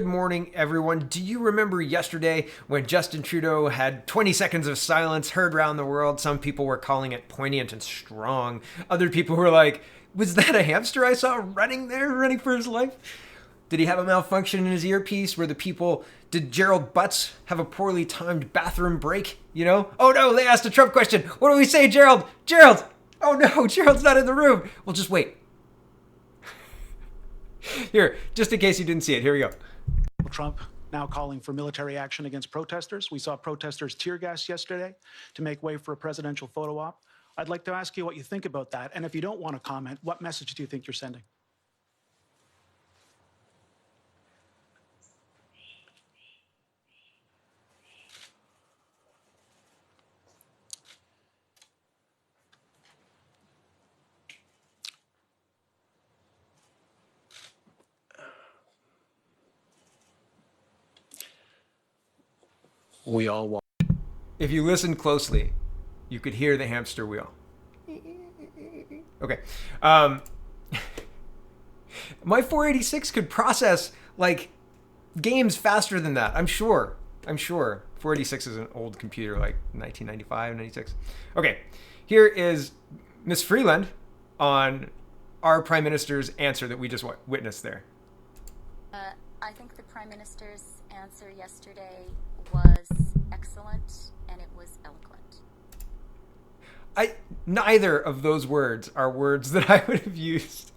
Good morning, everyone. Do you remember yesterday when Justin Trudeau had 20 seconds of silence heard around the world? Some people were calling it poignant and strong. Other people were like, was that a hamster I saw running there, running for his life? Did he have a malfunction in his earpiece? Did Gerald Butts have a poorly timed bathroom break? Oh no, they asked a Trump question. What do we say, Gerald? Gerald! Oh no, Gerald's not in the room. Well, just wait. Here, just in case you didn't see it, here we go. Trump now calling for military action against protesters. We saw protesters tear gas yesterday to make way for a presidential photo op. I'd like to ask you what you think about that. And if you don't want to comment, what message do you think you're sending? We all want. If you listen closely, you could hear the hamster wheel. Okay. My 486 could process like games faster than that. I'm sure. 486 is an old computer, like 1995, 96. Okay. Here is Miss Freeland on our Prime Minister's answer that we just witnessed there. I think the Prime Minister's answer yesterday was excellent and it was eloquent. Neither of those words are words that I would have used.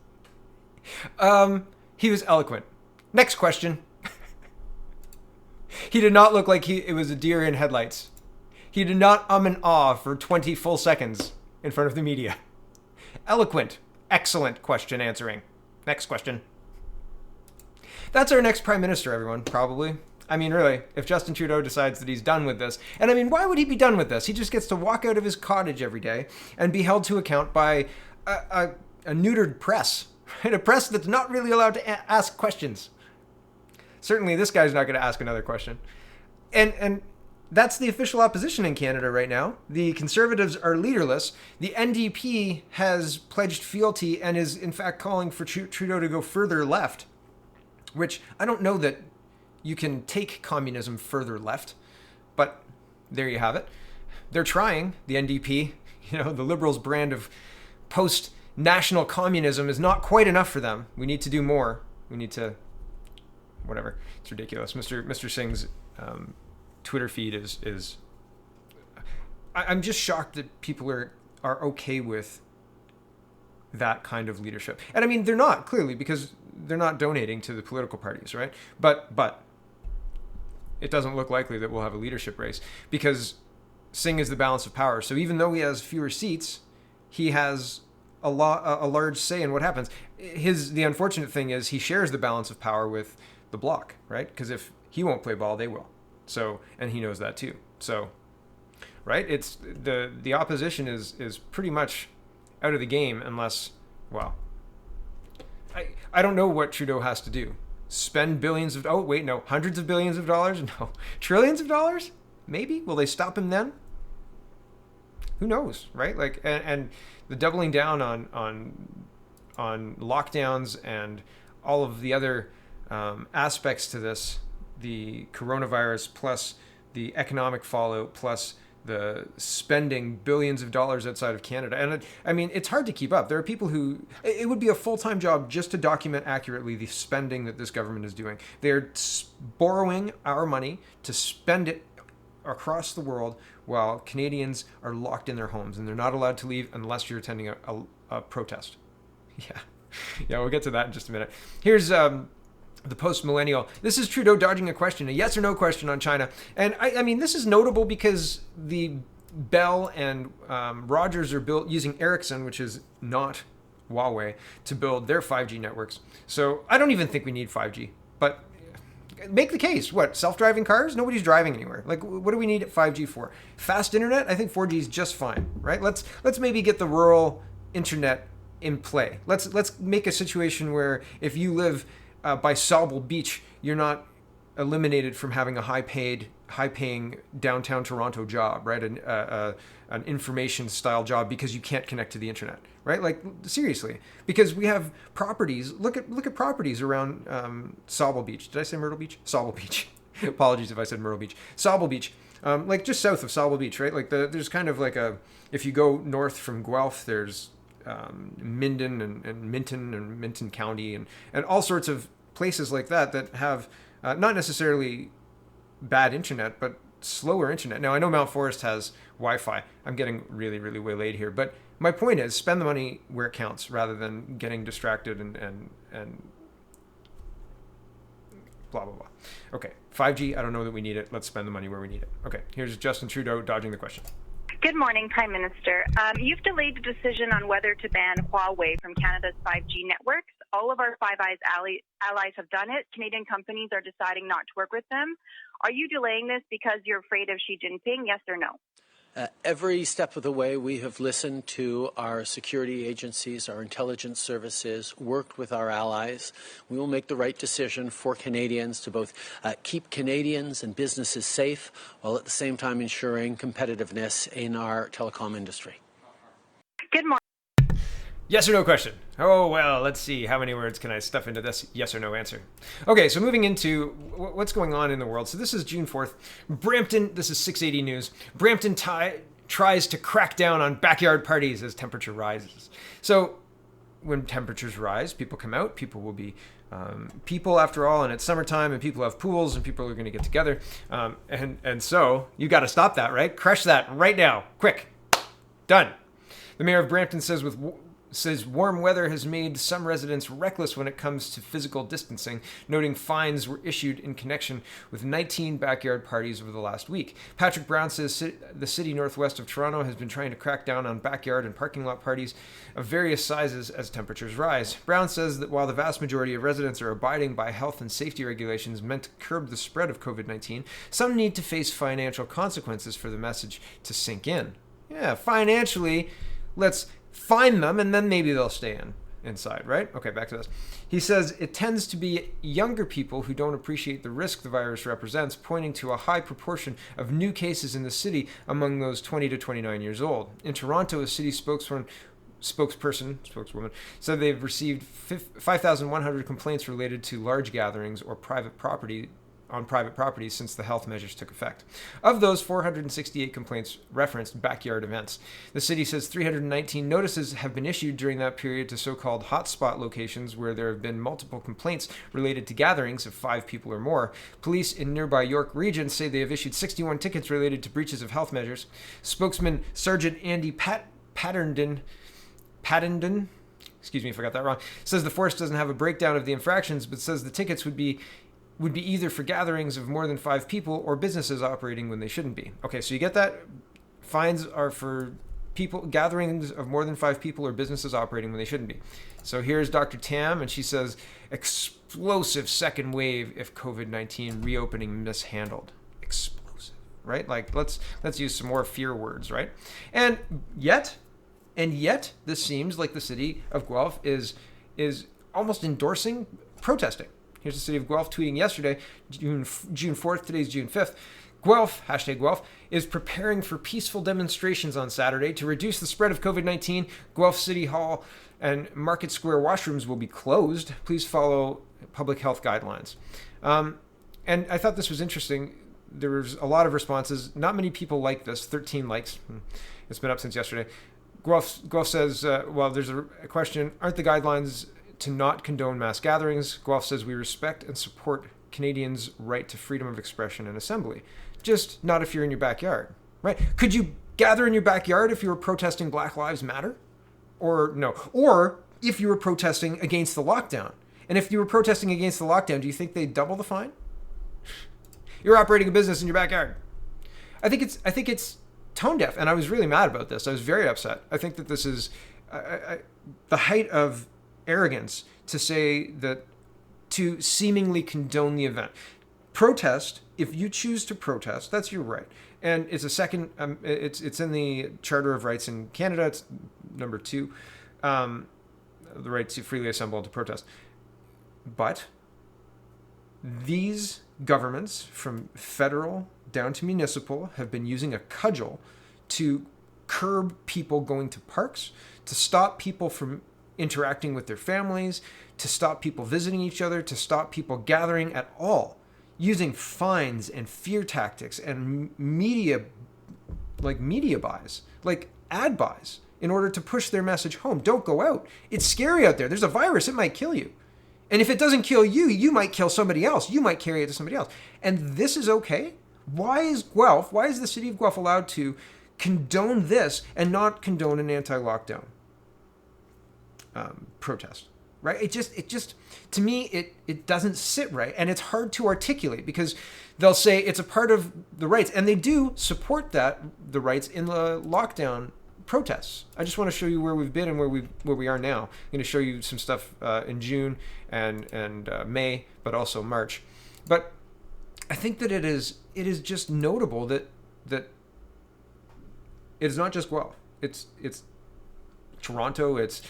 He was eloquent. Next question. He did not look like it was a deer in headlights. He did not and ah for 20 full seconds in front of the media. Eloquent. Excellent question answering. Next question. That's our next Prime Minister, everyone, probably. I mean, really, if Justin Trudeau decides that he's done with this, and I mean, why would he be done with this? He just gets to walk out of his cottage every day and be held to account by a neutered press, right? A press that's not really allowed to ask questions. Certainly, this guy's not going to ask another question. And that's the official opposition in Canada right now. The Conservatives are leaderless. The NDP has pledged fealty and is, in fact, calling for Trudeau to go further left, which I don't know that you can take communism further left, but there you have it. They're trying. The NDP, the Liberals' brand of post-national communism is not quite enough for them. We need to do more. We need to, whatever. It's ridiculous. Mr. Singh's Twitter feed is. I'm just shocked that people are okay with that kind of leadership. And I mean, they're not, clearly, because they're not donating to the political parties, right? But it doesn't look likely that we'll have a leadership race because Singh is the balance of power. So even though he has fewer seats, he has a large say in what happens. The unfortunate thing is he shares the balance of power with the bloc, right? Because if he won't play ball, they will. So, and he knows that too. So, right? It's the opposition is pretty much out of the game unless, well, I don't know what Trudeau has to do. Spend hundreds of billions of dollars? No. Trillions of dollars? Maybe? Will they stop him then? Who knows, right? Like, and the doubling down on lockdowns and all of the other aspects to this, the coronavirus plus the economic fallout plus the spending billions of dollars outside of Canada. And I mean, it's hard to keep up. There are people it would be a full-time job just to document accurately the spending that this government is doing. They're borrowing our money to spend it across the world while Canadians are locked in their homes and they're not allowed to leave unless you're attending a protest. Yeah, we'll get to that in just a minute. Here's the post-millennial. This is Trudeau dodging a question, a yes or no question on China. And I mean, this is notable because the Bell and Rogers are built using Ericsson, which is not Huawei, to build their 5G networks. So I don't even think we need 5G. But make the case. What, self-driving cars? Nobody's driving anywhere. Like, what do we need 5G for? Fast internet? I think 4G is just fine, right? Let's maybe get the rural internet in play. Let's make a situation where if you live by Sauble Beach, you're not eliminated from having a high-paying downtown Toronto job, right? An information-style job because you can't connect to the internet, right? Like seriously, because we have properties. Look at properties around Sauble Beach. Did I say Myrtle Beach? Sauble Beach. Apologies if I said Myrtle Beach. Sauble Beach, like just south of Sauble Beach, right? Like there's kind of like if you go north from Guelph, there's Minden and Minton County and all sorts of places like that have not necessarily bad internet, but slower internet. Now, I know Mount Forest has Wi-Fi. I'm getting really, really waylaid here. But my point is, spend the money where it counts rather than getting distracted and blah, blah, blah. Okay, 5G, I don't know that we need it. Let's spend the money where we need it. Okay, here's Justin Trudeau dodging the question. Good morning, Prime Minister. You've delayed the decision on whether to ban Huawei from Canada's 5G networks. All of our Five Eyes allies have done it. Canadian companies are deciding not to work with them. Are you delaying this because you're afraid of Xi Jinping, yes or no? Every step of the way, we have listened to our security agencies, our intelligence services, worked with our allies. We will make the right decision for Canadians to both keep Canadians and businesses safe, while at the same time ensuring competitiveness in our telecom industry. Good morning. Yes or no question. Oh, well, let's see. How many words can I stuff into this yes or no answer? Okay, so moving into what's going on in the world. So this is June 4th. Brampton, this is 680 News. Brampton tries to crack down on backyard parties as temperature rises. So when temperatures rise, people come out. People will be people after all, and it's summertime, and people have pools, and people are going to get together. And so you got to stop that, right? Crush that right now. Quick. Done. The mayor of Brampton says warm weather has made some residents reckless when it comes to physical distancing, noting fines were issued in connection with 19 backyard parties over the last week. Patrick Brown says the city northwest of Toronto has been trying to crack down on backyard and parking lot parties of various sizes as temperatures rise. Brown says that while the vast majority of residents are abiding by health and safety regulations meant to curb the spread of COVID-19, some need to face financial consequences for the message to sink in. Yeah, financially, let's fine them, and then maybe they'll stay inside, right? Okay, back to this. He says it tends to be younger people who don't appreciate the risk the virus represents, pointing to a high proportion of new cases in the city among those 20 to 29 years old. In Toronto, a city spokeswoman said they've received 5,100 complaints related to large gatherings or private properties since the health measures took effect. Of those, 468 complaints referenced backyard events. The city says 319 notices have been issued during that period to so-called hotspot locations where there have been multiple complaints related to gatherings of 5 people or more. Police in nearby York Region say they have issued 61 tickets related to breaches of health measures. Spokesman Sergeant Andy Pattenden, excuse me if I got that wrong, says the force doesn't have a breakdown of the infractions, but says the tickets would be either for gatherings of more than 5 people or businesses operating when they shouldn't be. Okay, so you get that? Fines are for gatherings of more than 5 people or businesses operating when they shouldn't be. So here's Dr. Tam, and she says, explosive second wave if COVID-19 reopening mishandled. Explosive, right? Like, let's use some more fear words, right? And yet, this seems like the city of Guelph is almost endorsing protesting. Here's the city of Guelph tweeting yesterday, June 4th, today's June 5th. Guelph, hashtag Guelph, is preparing for peaceful demonstrations on Saturday to reduce the spread of COVID-19. Guelph City Hall and Market Square washrooms will be closed. Please follow public health guidelines. And I thought this was interesting. There was a lot of responses. Not many people like this, 13 likes. It's been up since yesterday. Guelph says, well, there's a question, aren't the guidelines to not condone mass gatherings? Guelph says we respect and support Canadians' right to freedom of expression and assembly. Just not if you're in your backyard, right? Could you gather in your backyard if you were protesting Black Lives Matter? Or no. Or if you were protesting against the lockdown. And if you were protesting against the lockdown, do you think they'd double the fine? You're operating a business in your backyard. I think it's tone deaf, and I was really mad about this. I was very upset. I think that this is the height of arrogance to say that, to seemingly condone the event. Protest, if you choose to protest, that's your right. And it's a second, it's in the Charter of Rights in Canada, it's number 2, the right to freely assemble and to protest. But these governments, from federal down to municipal, have been using a cudgel to curb people going to parks, to stop people from interacting with their families, to stop people visiting each other, to stop people gathering at all, using fines and fear tactics and media buys, like ad buys, in order to push their message home. Don't go out. It's scary out there. There's a virus. It might kill you. And if it doesn't kill you, you might kill somebody else. You might carry it to somebody else. And this is okay? Why is the city of Guelph allowed to condone this and not condone an anti-lockdown protest? Right? It just, to me, it doesn't sit right. And it's hard to articulate because they'll say it's a part of the rights. And they do support the rights in the lockdown protests. I just want to show you where we've been and where we are now. I'm going to show you some stuff in June and May, but also March. But I think that it is just notable that it is not just Guelph. It's Toronto, it's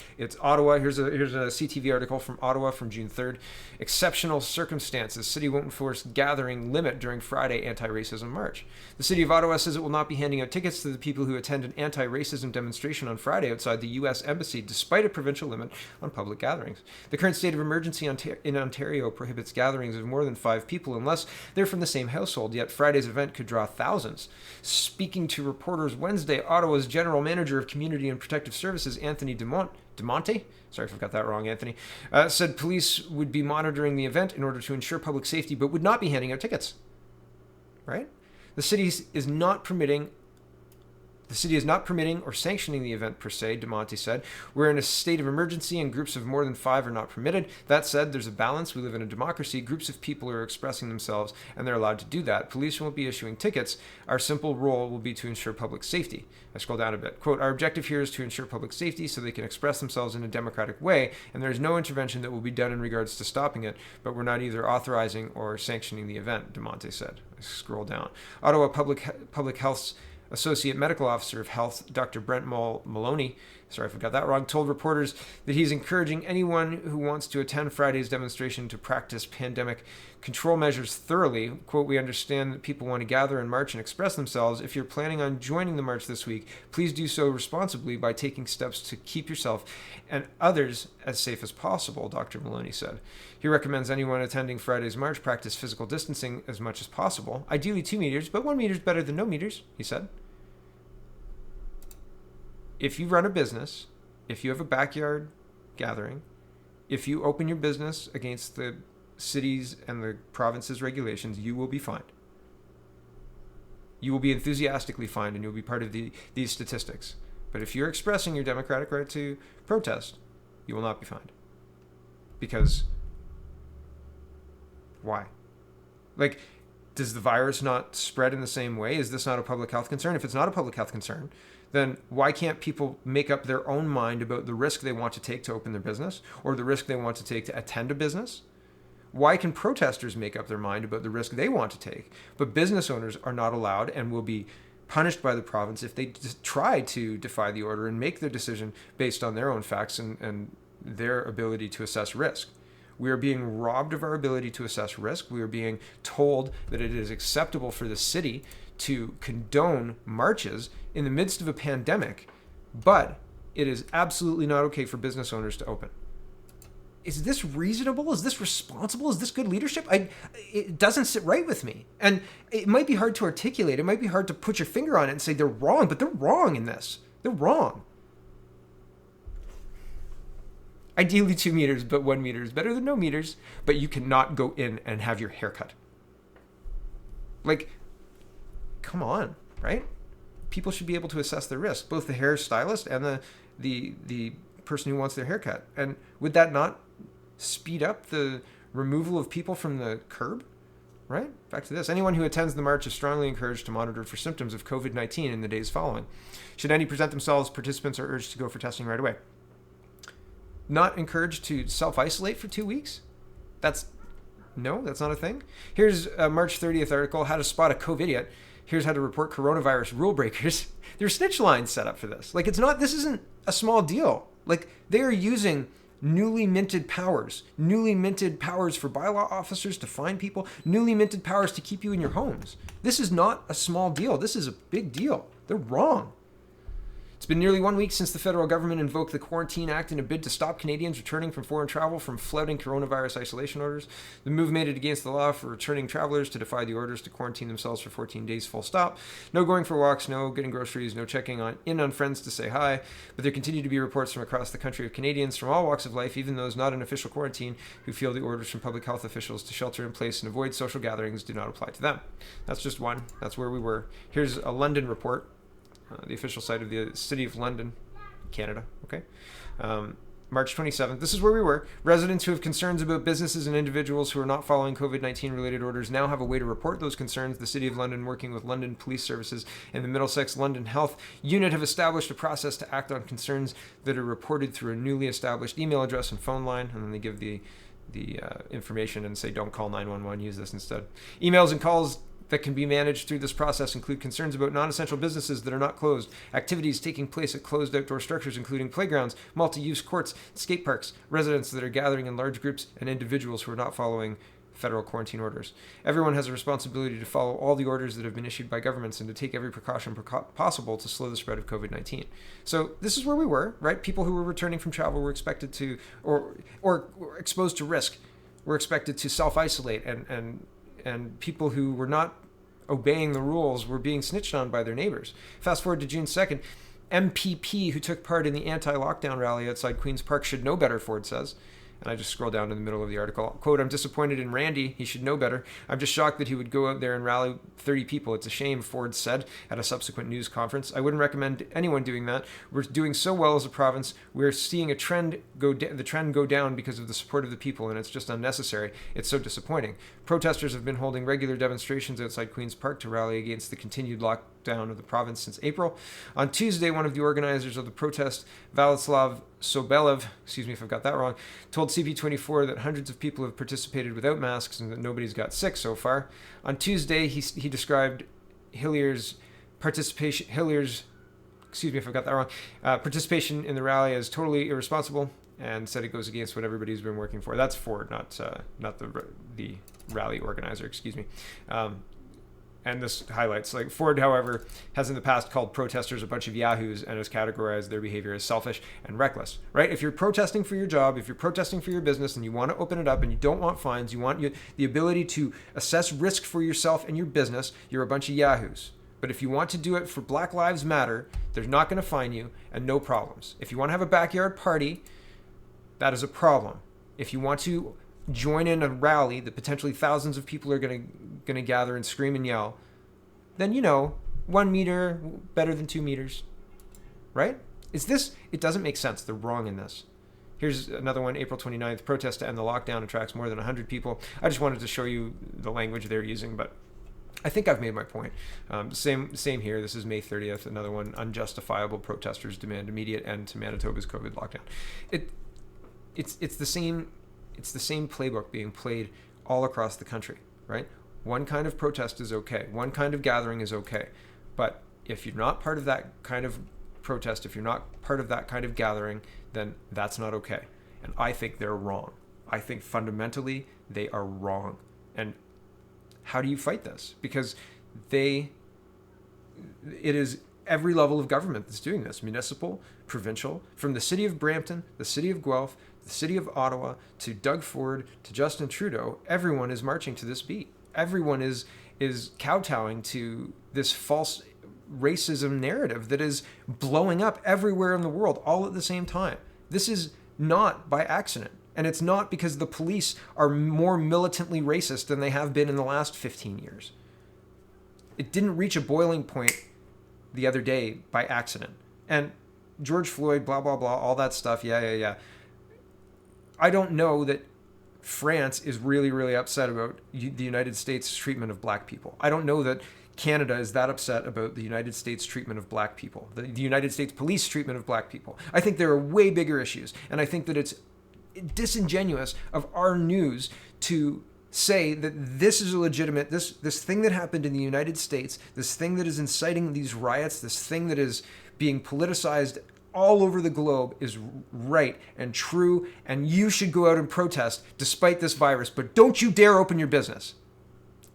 Ottawa. Here's a CTV article from Ottawa from June 3rd. Exceptional circumstances. City won't enforce gathering limit during Friday anti-racism march. The city of Ottawa says it will not be handing out tickets to the people who attend an anti-racism demonstration on Friday outside the U.S. Embassy, despite a provincial limit on public gatherings. The current state of emergency in Ontario prohibits gatherings of more than 5 people unless they're from the same household, yet Friday's event could draw thousands. Speaking to reporters Wednesday, Ottawa's General Manager of Community and Protective Services, Anthony DeMonte, sorry if I got that wrong, Anthony, said police would be monitoring the event in order to ensure public safety, but would not be handing out tickets. Right? The city is not permitting or sanctioning the event per se, DeMonte said. We're in a state of emergency and groups of more than 5 are not permitted. That said, there's a balance. We live in a democracy. Groups of people are expressing themselves and they're allowed to do that. Police won't be issuing tickets. Our simple role will be to ensure public safety. I scroll down a bit. Quote, our objective here is to ensure public safety so they can express themselves in a democratic way, and there is no intervention that will be done in regards to stopping it, but we're not either authorizing or sanctioning the event, DeMonte said. I scroll down. Ottawa Public Health's Associate Medical Officer of Health, Dr. Brent Maloney, sorry if I got that wrong, told reporters that he's encouraging anyone who wants to attend Friday's demonstration to practice pandemic control measures thoroughly. Quote, we understand that people want to gather and march and express themselves. If you're planning on joining the march this week, please do so responsibly by taking steps to keep yourself and others as safe as possible, Dr. Maloney said. He recommends anyone attending Friday's march practice physical distancing as much as possible. Ideally 2 meters, but 1 meter is better than no meters, he said. If you run a business, if you have a backyard gathering, if you open your business against the cities and the province's regulations, you will be fined. You will be enthusiastically fined and you'll be part of these statistics. But if you're expressing your democratic right to protest, you will not be fined. Because why? Like, does the virus not spread in the same way? Is this not a public health concern? If it's not a public health concern, then why can't people make up their own mind about the risk they want to take to open their business or the risk they want to take to attend a business? Why can protesters make up their mind about the risk they want to take, but business owners are not allowed and will be punished by the province if they try to defy the order and make their decision based on their own facts and their ability to assess risk? We are being robbed of our ability to assess risk. We are being told that it is acceptable for the city to condone marches in the midst of a pandemic, but it is absolutely not okay for business owners to open. Is this reasonable? Is this responsible? Is this good leadership? It doesn't sit right with me. And it might be hard to articulate. It might be hard to put your finger on it and say they're wrong, but they're wrong in this. They're wrong. Ideally 2 meters, but 1 meter is better than no meters, but you cannot go in and have your hair cut. Like, come on, right? People should be able to assess their risk, both the hairstylist and the person who wants their haircut. And would that not speed up the removal of people from the curb? Right? Back to this. Anyone who attends the march is strongly encouraged to monitor for symptoms of COVID-19 in the days following. Should any present themselves, participants are urged to go for testing right away. Not encouraged to self-isolate for 2 weeks? That's not a thing. Here's a March 30th article, How to Spot a COvidiot. Here's how to report coronavirus rule breakers. There's snitch lines set up for this. Like, this isn't a small deal. Like, they are using newly minted powers for bylaw officers to fine people, newly minted powers to keep you in your homes. This is not a small deal. This is a big deal. They're wrong. It's been nearly 1 week since the federal government invoked the Quarantine Act in a bid to stop Canadians returning from foreign travel from flouting coronavirus isolation orders. The move made it against the law for returning travelers to defy the orders to quarantine themselves for 14 days full stop. No going for walks, no getting groceries, no checking on friends to say hi. But there continue to be reports from across the country of Canadians from all walks of life, even those not in official quarantine, who feel the orders from public health officials to shelter in place and avoid social gatherings do not apply to them. That's just one. That's where we were. Here's a London report. The official site of the City of London, Canada, okay? March 27th. This is where we were. Residents who have concerns about businesses and individuals who are not following COVID-19 related orders now have a way to report those concerns. The City of London, working with London Police Services and the Middlesex London Health Unit, have established a process to act on concerns that are reported through a newly established email address and phone line, and then they give the information and say, don't call 911, use this instead. Emails and calls that can be managed through this process include concerns about non-essential businesses that are not closed, activities taking place at closed outdoor structures including playgrounds, multi-use courts, skate parks, residents that are gathering in large groups, and individuals who are not following federal quarantine orders. Everyone has a responsibility to follow all the orders that have been issued by governments and to take every precaution possible to slow the spread of COVID-19. So this is where we were, right? People who were returning from travel were expected to, or exposed to risk, were expected to self-isolate, and people who were not obeying the rules were being snitched on by their neighbors. Fast forward to June 2nd. MPP who took part in the anti-lockdown rally outside Queen's Park should know better, Ford says. And I just scroll down to the middle of the article. Quote, I'm disappointed in Randy. He should know better. I'm just shocked that he would go out there and rally 30 people. It's a shame, Ford said at a subsequent news conference. I wouldn't recommend anyone doing that. We're doing so well as a province. We're seeing the trend go down because of the support of the people, and it's just unnecessary. It's so disappointing. Protesters have been holding regular demonstrations outside Queen's Park to rally against the continued lockdown of the province since April. On Tuesday, one of the organizers of the protest, Vladislav Sobelev, excuse me if I've got that wrong, told CP24 that hundreds of people have participated without masks and that nobody's got sick so far. On Tuesday, he described Hillier's participation in the rally as totally irresponsible and said it goes against what everybody's been working for. That's Ford, not the rally organizer, excuse me. And this highlights, like, Ford, however, has in the past called protesters a bunch of yahoos and has categorized their behavior as selfish and reckless, right? If you're protesting for your job, if you're protesting for your business and you want to open it up and you don't want fines, you want the ability to assess risk for yourself and your business, you're a bunch of yahoos. But if you want to do it for Black Lives Matter, they're not going to fine you and no problems. If you want to have a backyard party, that is a problem. If you want to join in a rally that potentially thousands of people are going to gather and scream and yell, then 1 meter better than 2 meters, right? It doesn't make sense. They're wrong in this. Here's another one, April 29th, protest to end the lockdown attracts more than 100 people. I just wanted to show you the language they're using, but I think I've made my point. Same here. This is May 30th, another one, unjustifiable protesters demand immediate end to Manitoba's COVID lockdown. It's the same playbook being played all across the country, right? One kind of protest is okay. One kind of gathering is okay. But if you're not part of that kind of protest, if you're not part of that kind of gathering, then that's not okay. And I think they're wrong. I think fundamentally they are wrong. And how do you fight this? Because it is every level of government that's doing this, municipal, provincial, from the city of Brampton, the city of Guelph, the city of Ottawa, to Doug Ford, to Justin Trudeau. Everyone is marching to this beat. Everyone is kowtowing to this false racism narrative that is blowing up everywhere in the world all at the same time. This is not by accident. And it's not because the police are more militantly racist than they have been in the last 15 years. It didn't reach a boiling point the other day by accident. And George Floyd, blah, blah, blah, all that stuff, yeah. I don't know that France is really, really upset about the United States' treatment of black people. I don't know that Canada is that upset about the United States' treatment of black people, the United States police treatment of black people. I think there are way bigger issues. And I think that it's disingenuous of our news to say that this is a legitimate, this thing that happened in the United States, this thing that is inciting these riots, this thing that is being politicized all over the globe is right and true, and you should go out and protest despite this virus, but don't you dare open your business.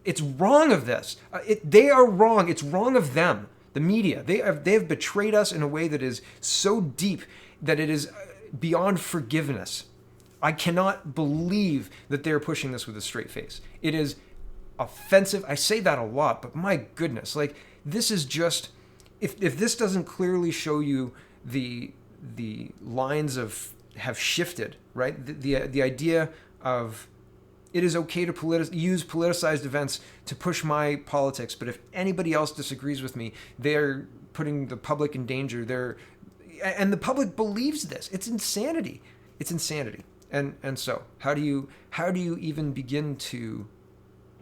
It's wrong of this. They are wrong. It's wrong of them. The media, they have betrayed us in a way that is so deep that it is beyond forgiveness. I cannot believe that they're pushing this with a straight face. It is offensive. I say that a lot, but my goodness, like, this is just, if this doesn't clearly show you the lines have shifted, right? The idea of it is okay to use politicized events to push my politics, but if anybody else disagrees with me, they're putting the public in danger. And the public believes this. It's insanity. It's insanity. And so how do you even begin to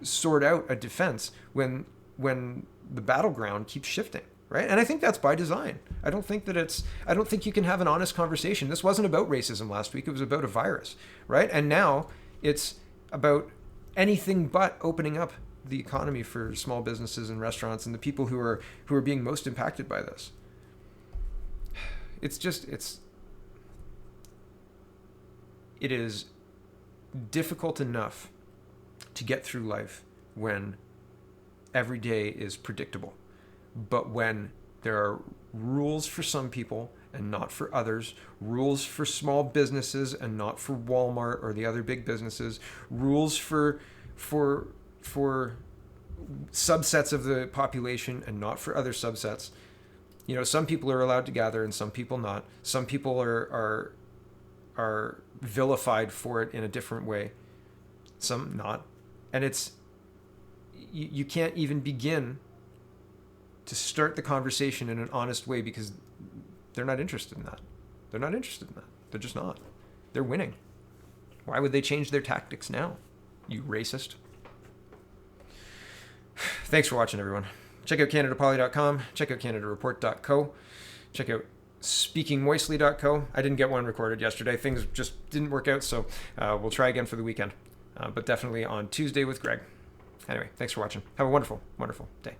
sort out a defense when the battleground keeps shifting, right? And I think that's by design. I don't think you can have an honest conversation. This wasn't about racism last week. It was about a virus, right? And now it's about anything but opening up the economy for small businesses and restaurants and the people who are being most impacted by this. It is difficult enough to get through life when every day is predictable. But when there are rules for some people and not for others, rules for small businesses and not for Walmart or the other big businesses, rules for subsets of the population and not for other subsets. You know, some people are allowed to gather and some people not. Some people are vilified for it in a different way, some not. And you can't even begin to start the conversation in an honest way because they're not interested in that. They're not interested in that. They're just not. They're winning. Why would they change their tactics now, you racist? Thanks for watching, everyone. Check out CanadaPoly.com. Check out CanadaReport.co. Check out SpeakingMoistly.co. I didn't get one recorded yesterday. Things just didn't work out, so we'll try again for the weekend. But definitely on Tuesday with Greg. Anyway, thanks for watching. Have a wonderful, wonderful day.